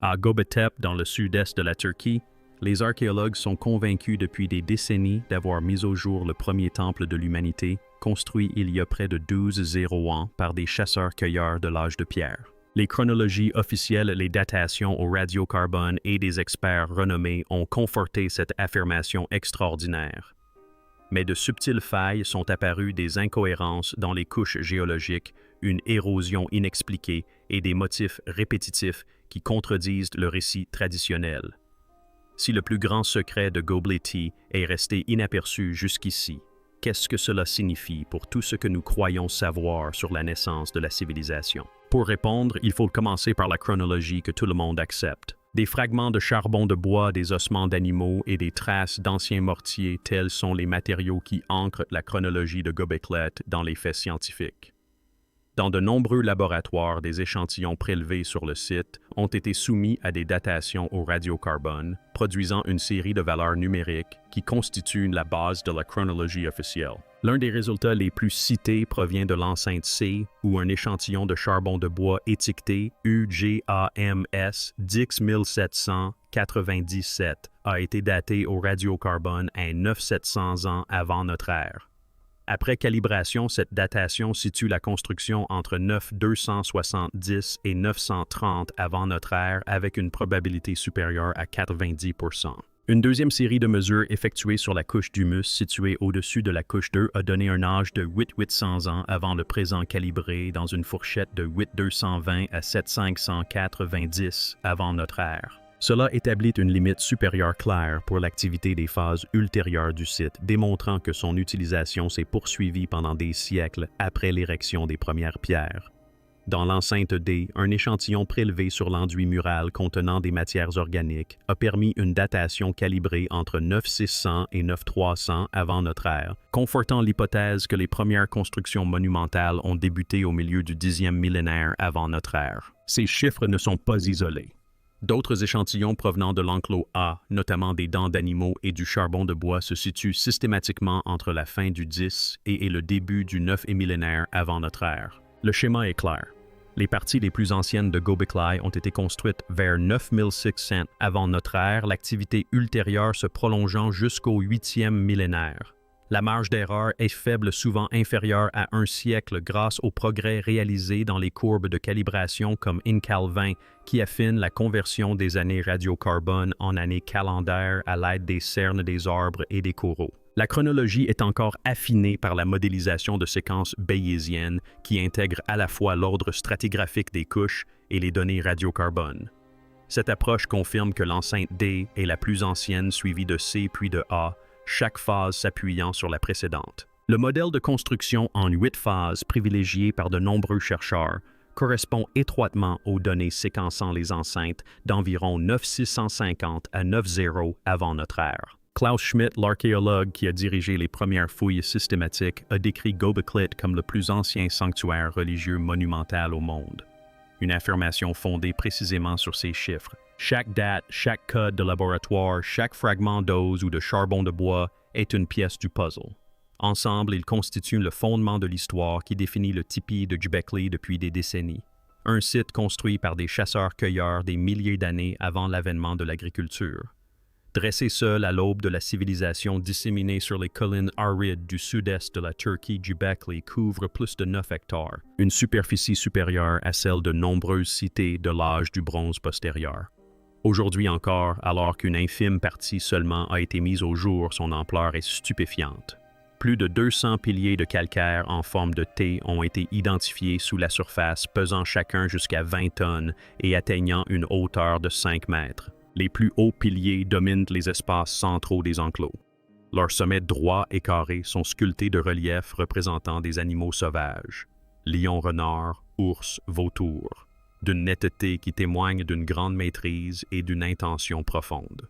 À Göbektepe, dans le sud-est de la Turquie, les archéologues sont convaincus depuis des décennies d'avoir mis au jour le premier temple de l'humanité, construit il y a près de 12 ans par des chasseurs-cueilleurs de l'âge de pierre. Les chronologies officielles, les datations au radiocarbone et des experts renommés ont conforté cette affirmation extraordinaire. Mais de subtiles failles sont apparues, des incohérences dans les couches géologiques, une érosion inexpliquée et des motifs répétitifs qui contredisent le récit traditionnel. Si le plus grand secret de Göbekli est resté inaperçu jusqu'ici, qu'est-ce que cela signifie pour tout ce que nous croyons savoir sur la naissance de la civilisation? Pour répondre, il faut commencer par la chronologie que tout le monde accepte. Des fragments de charbon de bois, des ossements d'animaux et des traces d'anciens mortiers, tels sont les matériaux qui ancrent la chronologie de Göbekli dans les faits scientifiques. Dans de nombreux laboratoires, des échantillons prélevés sur le site ont été soumis à des datations au radiocarbone, produisant une série de valeurs numériques qui constituent la base de la chronologie officielle. L'un des résultats les plus cités provient de l'enceinte C, où un échantillon de charbon de bois étiqueté UGAMS 10797 a été daté au radiocarbone à 9700 ans avant notre ère. Après calibration, cette datation situe la construction entre 9270 et 930 avant notre ère avec une probabilité supérieure à 90%. Une deuxième série de mesures effectuées sur la couche d'humus située au-dessus de la couche 2 a donné un âge de 8800 ans avant le présent calibré dans une fourchette de 8220 à 7590 avant notre ère. Cela établit une limite supérieure claire pour l'activité des phases ultérieures du site, démontrant que son utilisation s'est poursuivie pendant des siècles après l'érection des premières pierres. Dans l'enceinte D, un échantillon prélevé sur l'enduit mural contenant des matières organiques a permis une datation calibrée entre 9600 et 9300 avant notre ère, confortant l'hypothèse que les premières constructions monumentales ont débuté au milieu du 10e millénaire avant notre ère. Ces chiffres ne sont pas isolés. D'autres échantillons provenant de l'enclos A, notamment des dents d'animaux et du charbon de bois, se situent systématiquement entre la fin du 10 et le début du 9e millénaire avant notre ère. Le schéma est clair. Les parties les plus anciennes de Göbekli ont été construites vers 9600 avant notre ère, l'activité ultérieure se prolongeant jusqu'au 8e millénaire. La marge d'erreur est faible, souvent inférieure à un siècle grâce aux progrès réalisés dans les courbes de calibration comme InCal 20 qui affinent la conversion des années radiocarbone en années calendaires à l'aide des cernes des arbres et des coraux. La chronologie est encore affinée par la modélisation de séquences bayésiennes qui intègrent à la fois l'ordre stratigraphique des couches et les données radiocarbone. Cette approche confirme que l'enceinte D est la plus ancienne, suivie de C puis de A, chaque phase s'appuyant sur la précédente. Le modèle de construction en 8 phases privilégié par de nombreux chercheurs correspond étroitement aux données séquençant les enceintes d'environ 9650 à 90 avant notre ère. Klaus Schmidt, l'archéologue qui a dirigé les premières fouilles systématiques, a décrit Göbekli comme le plus ancien sanctuaire religieux monumental au monde. Une affirmation fondée précisément sur ces chiffres. Chaque date, chaque code de laboratoire, chaque fragment d'os ou de charbon de bois est une pièce du puzzle. Ensemble, ils constituent le fondement de l'histoire qui définit le tipi de Göbekli depuis des décennies. Un site construit par des chasseurs-cueilleurs des milliers d'années avant l'avènement de l'agriculture. Dressé seul à l'aube de la civilisation disséminée sur les collines arides du sud-est de la Turquie, Göbekli couvre plus de 9 hectares, une superficie supérieure à celle de nombreuses cités de l'âge du bronze postérieur. Aujourd'hui encore, alors qu'une infime partie seulement a été mise au jour, son ampleur est stupéfiante. Plus de 200 piliers de calcaire en forme de T ont été identifiés sous la surface, pesant chacun jusqu'à 20 tonnes et atteignant une hauteur de 5 mètres. Les plus hauts piliers dominent les espaces centraux des enclos. Leurs sommets droits et carrés sont sculptés de reliefs représentant des animaux sauvages, lions, renards, ours, vautours, d'une netteté qui témoigne d'une grande maîtrise et d'une intention profonde.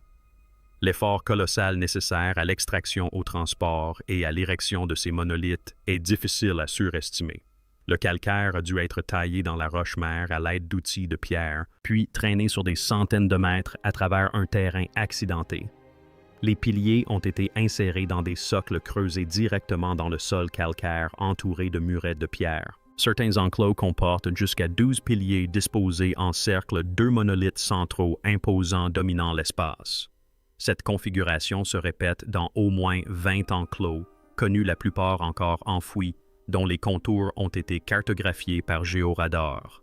L'effort colossal nécessaire à l'extraction, au transport et à l'érection de ces monolithes est difficile à surestimer. Le calcaire a dû être taillé dans la roche-mère à l'aide d'outils de pierre, puis traîné sur des centaines de mètres à travers un terrain accidenté. Les piliers ont été insérés dans des socles creusés directement dans le sol calcaire entourés de murettes de pierre. Certains enclos comportent jusqu'à 12 piliers disposés en cercle, 2 monolithes centraux imposants dominant l'espace. Cette configuration se répète dans au moins 20 enclos, connus la plupart encore enfouis, dont les contours ont été cartographiés par géoradar.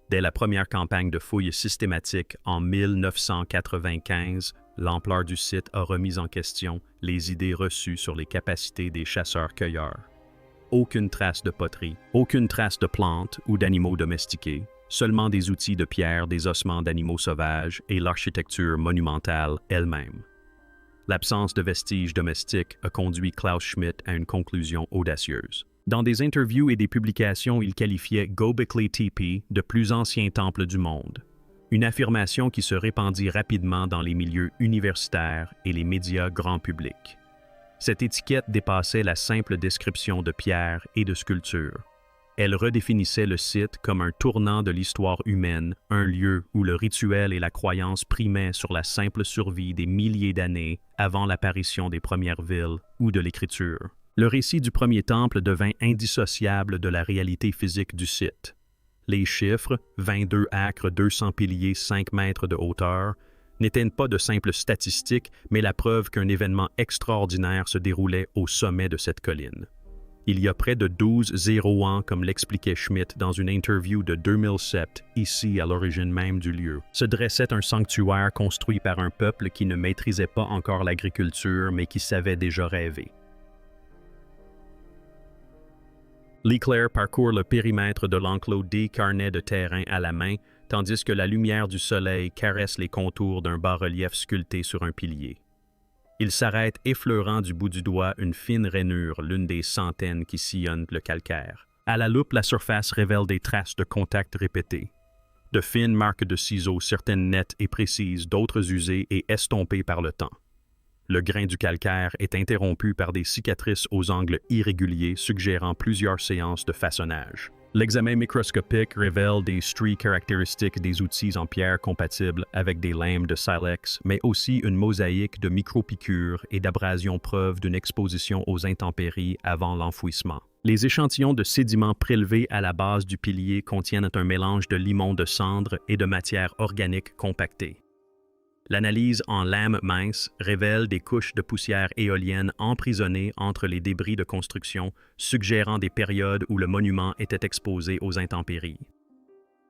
Dès la première campagne de fouilles systématiques en 1995, l'ampleur du site a remis en question les idées reçues sur les capacités des chasseurs-cueilleurs. Aucune trace de poterie, aucune trace de plantes ou d'animaux domestiqués, seulement des outils de pierre, des ossements d'animaux sauvages et l'architecture monumentale elle-même. L'absence de vestiges domestiques a conduit Klaus Schmidt à une conclusion audacieuse. Dans des interviews et des publications, il qualifiait Göbekli Tepe de plus ancien temple du monde. Une affirmation qui se répandit rapidement dans les milieux universitaires et les médias grand public. Cette étiquette dépassait la simple description de pierres et de sculptures. Elle redéfinissait le site comme un tournant de l'histoire humaine, un lieu où le rituel et la croyance primaient sur la simple survie des milliers d'années avant l'apparition des premières villes ou de l'écriture. Le récit du premier temple devint indissociable de la réalité physique du site. Les chiffres, 22 acres, 200 piliers, 5 mètres de hauteur, n'étaient pas de simples statistiques, mais la preuve qu'un événement extraordinaire se déroulait au sommet de cette colline. Il y a près de 12 ans, comme l'expliquait Schmidt dans une interview de 2007, ici à l'origine même du lieu, se dressait un sanctuaire construit par un peuple qui ne maîtrisait pas encore l'agriculture, mais qui savait déjà rêver. Leclerc parcourt le périmètre de l'enclos 10 carnets de terrain à la main, tandis que la lumière du soleil caresse les contours d'un bas-relief sculpté sur un pilier. Il s'arrête effleurant du bout du doigt une fine rainure, l'une des centaines qui sillonnent le calcaire. À la loupe, la surface révèle des traces de contact répétés. De fines marques de ciseaux, certaines nettes et précises, d'autres usées et estompées par le temps. Le grain du calcaire est interrompu par des cicatrices aux angles irréguliers suggérant plusieurs séances de façonnage. L'examen microscopique révèle des stries caractéristiques des outils en pierre compatibles avec des lames de silex, mais aussi une mosaïque de micro-piqûres et d'abrasions preuve d'une exposition aux intempéries avant l'enfouissement. Les échantillons de sédiments prélevés à la base du pilier contiennent un mélange de limon de cendre et de matière organique compactée. L'analyse en lames minces révèle des couches de poussière éolienne emprisonnées entre les débris de construction, suggérant des périodes où le monument était exposé aux intempéries.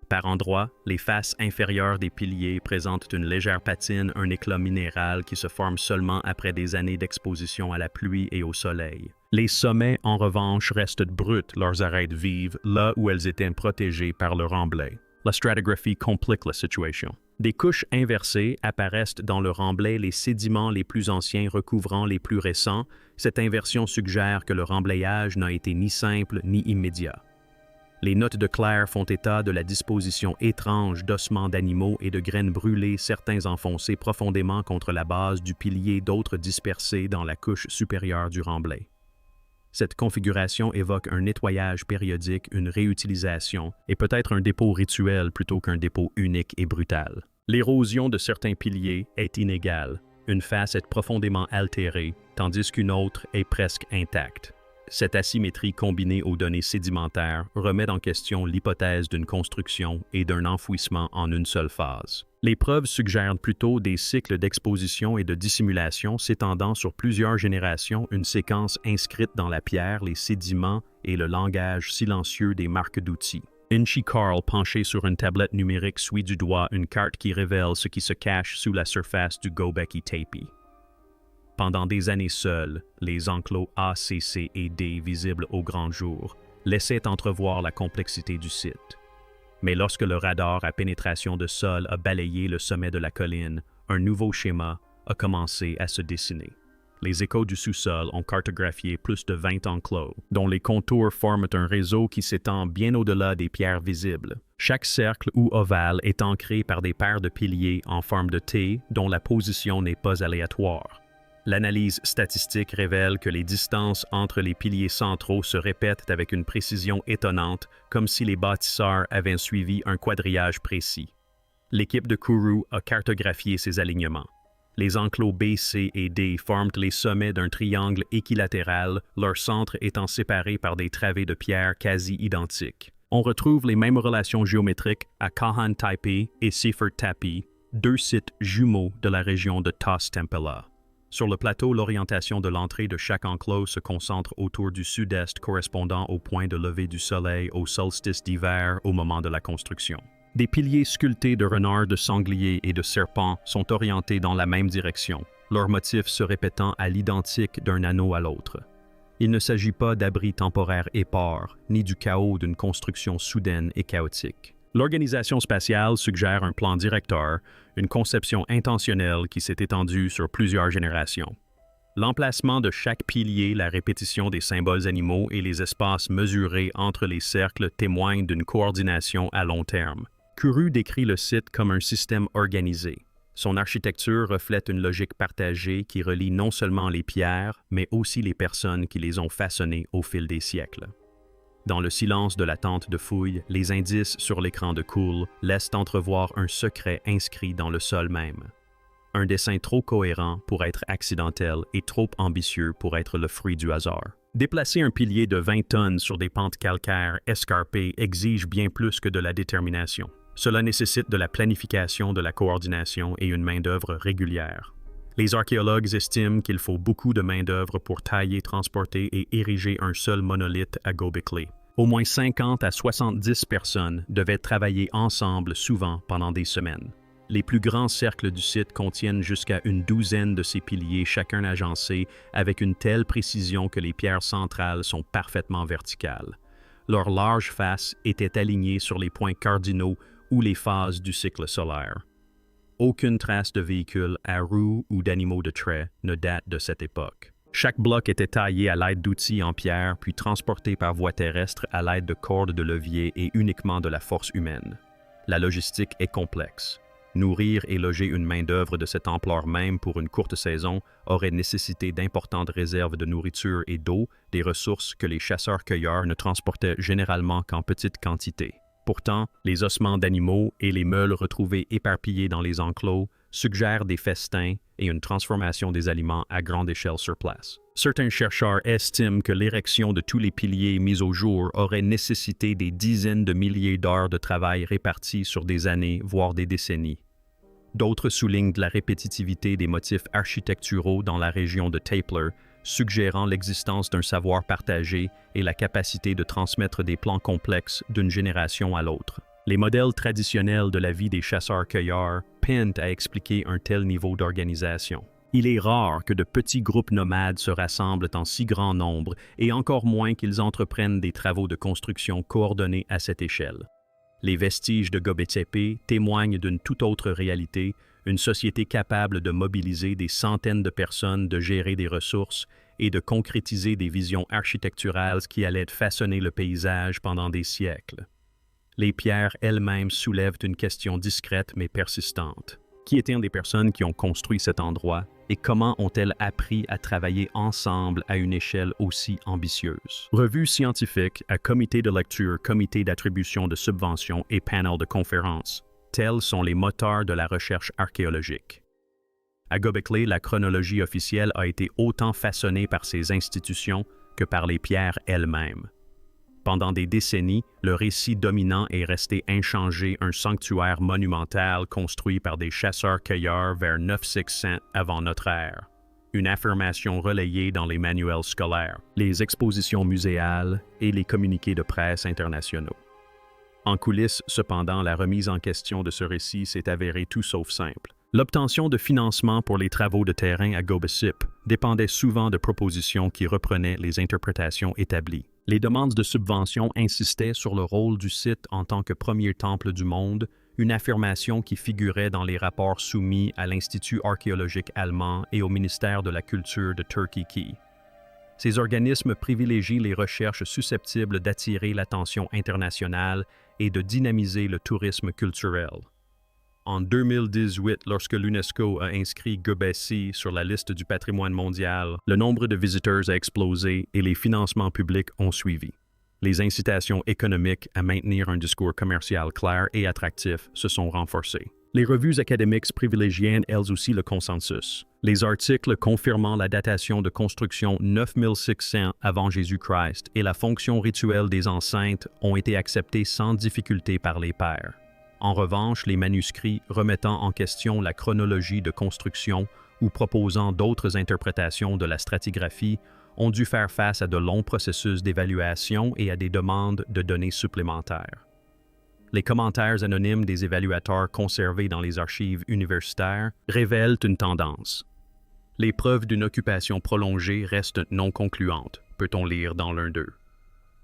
Par endroits, les faces inférieures des piliers présentent une légère patine, un éclat minéral qui se forme seulement après des années d'exposition à la pluie et au soleil. Les sommets, en revanche, restent bruts, leurs arêtes vives, là où elles étaient protégées par le remblai. La stratigraphie complique la situation. Des couches inversées apparaissent dans le remblai, les sédiments les plus anciens recouvrant les plus récents. Cette inversion suggère que le remblayage n'a été ni simple ni immédiat. Les notes de Claire font état de la disposition étrange d'ossements d'animaux et de graines brûlées, certains enfoncés profondément contre la base du pilier, d'autres dispersés dans la couche supérieure du remblai. Cette configuration évoque un nettoyage périodique, une réutilisation et peut-être un dépôt rituel plutôt qu'un dépôt unique et brutal. L'érosion de certains piliers est inégale. Une face est profondément altérée, tandis qu'une autre est presque intacte. Cette asymétrie combinée aux données sédimentaires remet en question l'hypothèse d'une construction et d'un enfouissement en une seule phase. Les preuves suggèrent plutôt des cycles d'exposition et de dissimulation s'étendant sur plusieurs générations, une séquence inscrite dans la pierre, les sédiments et le langage silencieux des marques d'outils. Inchi Carl, penché sur une tablette numérique, suit du doigt une carte qui révèle ce qui se cache sous la surface du Göbekli Tepe. Pendant des années seuls, les enclos A, C, C et D visibles au grand jour laissaient entrevoir la complexité du site. Mais lorsque le radar à pénétration de sol a balayé le sommet de la colline, un nouveau schéma a commencé à se dessiner. Les échos du sous-sol ont cartographié plus de 20 enclos, dont les contours forment un réseau qui s'étend bien au-delà des pierres visibles. Chaque cercle ou ovale est ancré par des paires de piliers en forme de T dont la position n'est pas aléatoire. L'analyse statistique révèle que les distances entre les piliers centraux se répètent avec une précision étonnante, comme si les bâtisseurs avaient suivi un quadrillage précis. L'équipe de Kourou a cartographié ces alignements. Les enclos B, C et D forment les sommets d'un triangle équilatéral, leur centre étant séparé par des travées de pierre quasi identiques. On retrouve les mêmes relations géométriques à Kahan Taipei et Seifert Tapi, deux sites jumeaux de la région de Tas Tempela. Sur le plateau, l'orientation de l'entrée de chaque enclos se concentre autour du sud-est correspondant au point de lever du soleil au solstice d'hiver au moment de la construction. Des piliers sculptés de renards, de sangliers et de serpents sont orientés dans la même direction, leurs motifs se répétant à l'identique d'un anneau à l'autre. Il ne s'agit pas d'abris temporaires épars, ni du chaos d'une construction soudaine et chaotique. L'organisation spatiale suggère un plan directeur, une conception intentionnelle qui s'est étendue sur plusieurs générations. L'emplacement de chaque pilier, la répétition des symboles animaux et les espaces mesurés entre les cercles témoignent d'une coordination à long terme. Kuru décrit le site comme un système organisé. Son architecture reflète une logique partagée qui relie non seulement les pierres, mais aussi les personnes qui les ont façonnées au fil des siècles. Dans le silence de la tente de fouille, les indices sur l'écran de Cool laissent entrevoir un secret inscrit dans le sol même. Un dessin trop cohérent pour être accidentel et trop ambitieux pour être le fruit du hasard. Déplacer un pilier de 20 tonnes sur des pentes calcaires escarpées exige bien plus que de la détermination. Cela nécessite de la planification, de la coordination et une main-d'œuvre régulière. Les archéologues estiment qu'il faut beaucoup de main-d'œuvre pour tailler, transporter et ériger un seul monolithe à Göbekli. Au moins 50 à 70 personnes devaient travailler ensemble souvent pendant des semaines. Les plus grands cercles du site contiennent jusqu'à une douzaine de ces piliers, chacun agencé avec une telle précision que les pierres centrales sont parfaitement verticales. Leurs larges faces étaient alignées sur les points cardinaux ou les phases du cycle solaire. Aucune trace de véhicule à roues ou d'animaux de trait ne date de cette époque. Chaque bloc était taillé à l'aide d'outils en pierre, puis transporté par voie terrestre à l'aide de cordes de levier et uniquement de la force humaine. La logistique est complexe. Nourrir et loger une main-d'œuvre de cette ampleur même pour une courte saison aurait nécessité d'importantes réserves de nourriture et d'eau, des ressources que les chasseurs-cueilleurs ne transportaient généralement qu'en petite quantité. Pourtant, les ossements d'animaux et les meules retrouvés éparpillés dans les enclos suggèrent des festins et une transformation des aliments à grande échelle sur place. Certains chercheurs estiment que l'érection de tous les piliers mis au jour aurait nécessité des dizaines de milliers d'heures de travail réparties sur des années, voire des décennies. D'autres soulignent la répétitivité des motifs architecturaux dans la région de Tapler, suggérant l'existence d'un savoir partagé et la capacité de transmettre des plans complexes d'une génération à l'autre. Les modèles traditionnels de la vie des chasseurs-cueilleurs peinent à expliquer un tel niveau d'organisation. Il est rare que de petits groupes nomades se rassemblent en si grand nombre et encore moins qu'ils entreprennent des travaux de construction coordonnés à cette échelle. Les vestiges de Göbekli Tepe témoignent d'une toute autre réalité, une société capable de mobiliser des centaines de personnes, de gérer des ressources et de concrétiser des visions architecturales qui allaient façonner le paysage pendant des siècles. Les pierres elles-mêmes soulèvent une question discrète mais persistante. Qui étaient des personnes qui ont construit cet endroit et comment ont-elles appris à travailler ensemble à une échelle aussi ambitieuse? Revues scientifiques, à comité de lecture, comité d'attribution de subventions et panels de conférences, tels sont les moteurs de la recherche archéologique. À Göbekli, la chronologie officielle a été autant façonnée par ces institutions que par les pierres elles-mêmes. Pendant des décennies, le récit dominant est resté inchangé, un sanctuaire monumental construit par des chasseurs-cueilleurs vers 9600 avant notre ère. Une affirmation relayée dans les manuels scolaires, les expositions muséales et les communiqués de presse internationaux. En coulisses, cependant, la remise en question de ce récit s'est avérée tout sauf simple. L'obtention de financement pour les travaux de terrain à Göbekli dépendait souvent de propositions qui reprenaient les interprétations établies. Les demandes de subventions insistaient sur le rôle du site en tant que premier temple du monde, une affirmation qui figurait dans les rapports soumis à l'Institut archéologique allemand et au ministère de la Culture de Turkey Key. Ces organismes privilégient les recherches susceptibles d'attirer l'attention internationale et de dynamiser le tourisme culturel. En 2018, lorsque l'UNESCO a inscrit Göbekli sur la liste du patrimoine mondial, le nombre de visiteurs a explosé et les financements publics ont suivi. Les incitations économiques à maintenir un discours commercial clair et attractif se sont renforcées. Les revues académiques privilégiaient elles aussi le consensus. Les articles confirmant la datation de construction 9600 avant Jésus-Christ et la fonction rituelle des enceintes ont été acceptés sans difficulté par les pairs. En revanche, les manuscrits remettant en question la chronologie de construction ou proposant d'autres interprétations de la stratigraphie ont dû faire face à de longs processus d'évaluation et à des demandes de données supplémentaires. Les commentaires anonymes des évaluateurs conservés dans les archives universitaires révèlent une tendance. Les preuves d'une occupation prolongée restent non concluantes, peut-on lire dans l'un d'eux.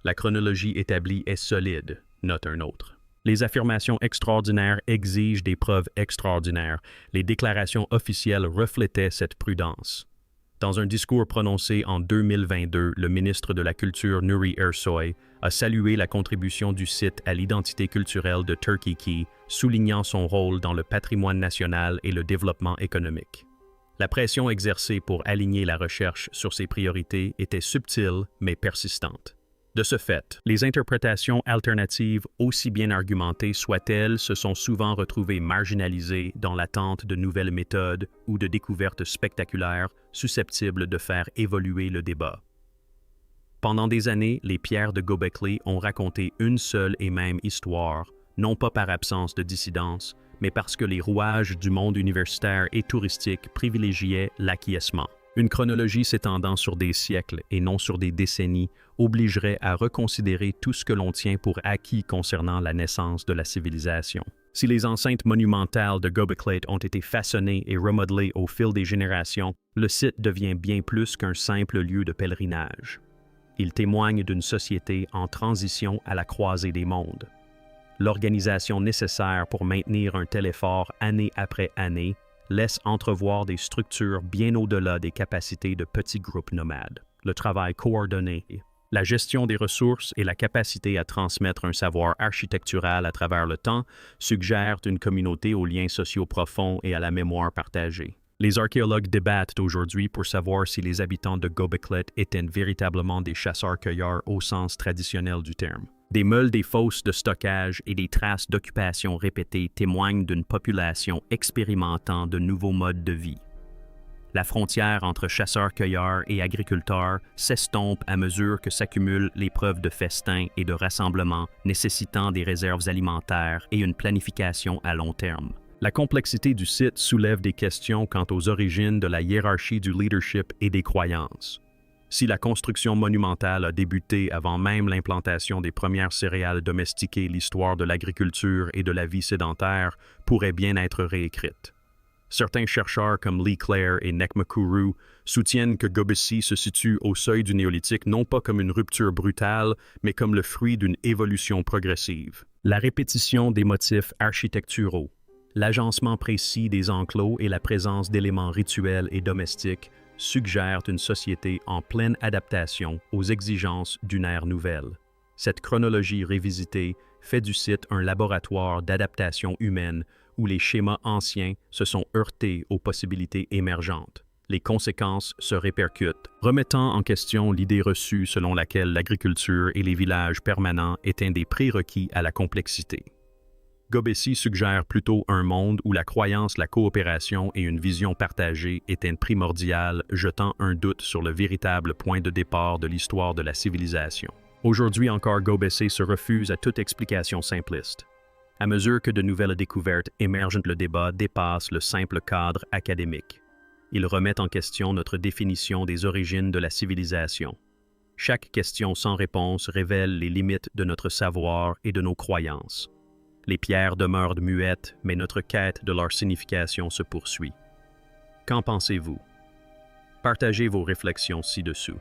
La chronologie établie est solide, note un autre. Les affirmations extraordinaires exigent des preuves extraordinaires. Les déclarations officielles reflétaient cette prudence. Dans un discours prononcé en 2022, le ministre de la Culture Nuri Ersoy a salué la contribution du site à l'identité culturelle de Turkey Key, soulignant son rôle dans le patrimoine national et le développement économique. La pression exercée pour aligner la recherche sur ses priorités était subtile mais persistante. De ce fait, les interprétations alternatives, aussi bien argumentées soient-elles, se sont souvent retrouvées marginalisées dans l'attente de nouvelles méthodes ou de découvertes spectaculaires susceptibles de faire évoluer le débat. Pendant des années, les pierres de Göbekli ont raconté une seule et même histoire, non pas par absence de dissidence, mais parce que les rouages du monde universitaire et touristique privilégiaient l'acquiescement. Une chronologie s'étendant sur des siècles et non sur des décennies obligerait à reconsidérer tout ce que l'on tient pour acquis concernant la naissance de la civilisation. Si les enceintes monumentales de Göbekli ont été façonnées et remodelées au fil des générations, le site devient bien plus qu'un simple lieu de pèlerinage. Il témoigne d'une société en transition à la croisée des mondes. L'organisation nécessaire pour maintenir un tel effort année après année laisse entrevoir des structures bien au-delà des capacités de petits groupes nomades. Le travail coordonné, la gestion des ressources et la capacité à transmettre un savoir architectural à travers le temps suggèrent une communauté aux liens sociaux profonds et à la mémoire partagée. Les archéologues débattent aujourd'hui pour savoir si les habitants de Göbekli étaient véritablement des chasseurs-cueilleurs au sens traditionnel du terme. Des meules des fosses de stockage et des traces d'occupation répétées témoignent d'une population expérimentant de nouveaux modes de vie. La frontière entre chasseurs-cueilleurs et agriculteurs s'estompe à mesure que s'accumulent les preuves de festins et de rassemblements nécessitant des réserves alimentaires et une planification à long terme. La complexité du site soulève des questions quant aux origines de la hiérarchie du leadership et des croyances. Si la construction monumentale a débuté avant même l'implantation des premières céréales domestiquées, l'histoire de l'agriculture et de la vie sédentaire pourrait bien être réécrite. Certains chercheurs comme Lee Clare et Nekmakuru soutiennent que Göbekli se situe au seuil du néolithique non pas comme une rupture brutale, mais comme le fruit d'une évolution progressive. La répétition des motifs architecturaux, l'agencement précis des enclos et la présence d'éléments rituels et domestiques suggèrent une société en pleine adaptation aux exigences d'une ère nouvelle. Cette chronologie révisitée fait du site un laboratoire d'adaptation humaine où les schémas anciens se sont heurtés aux possibilités émergentes. Les conséquences se répercutent, remettant en question l'idée reçue selon laquelle l'agriculture et les villages permanents étaient des prérequis à la complexité. Göbekli suggère plutôt un monde où la croyance, la coopération et une vision partagée étaient primordiales, jetant un doute sur le véritable point de départ de l'histoire de la civilisation. Aujourd'hui encore, Göbekli se refuse à toute explication simpliste. À mesure que de nouvelles découvertes émergent, le débat dépasse le simple cadre académique. Il remet en question notre définition des origines de la civilisation. Chaque question sans réponse révèle les limites de notre savoir et de nos croyances. Les pierres demeurent muettes, mais notre quête de leur signification se poursuit. Qu'en pensez-vous? Partagez vos réflexions ci-dessous.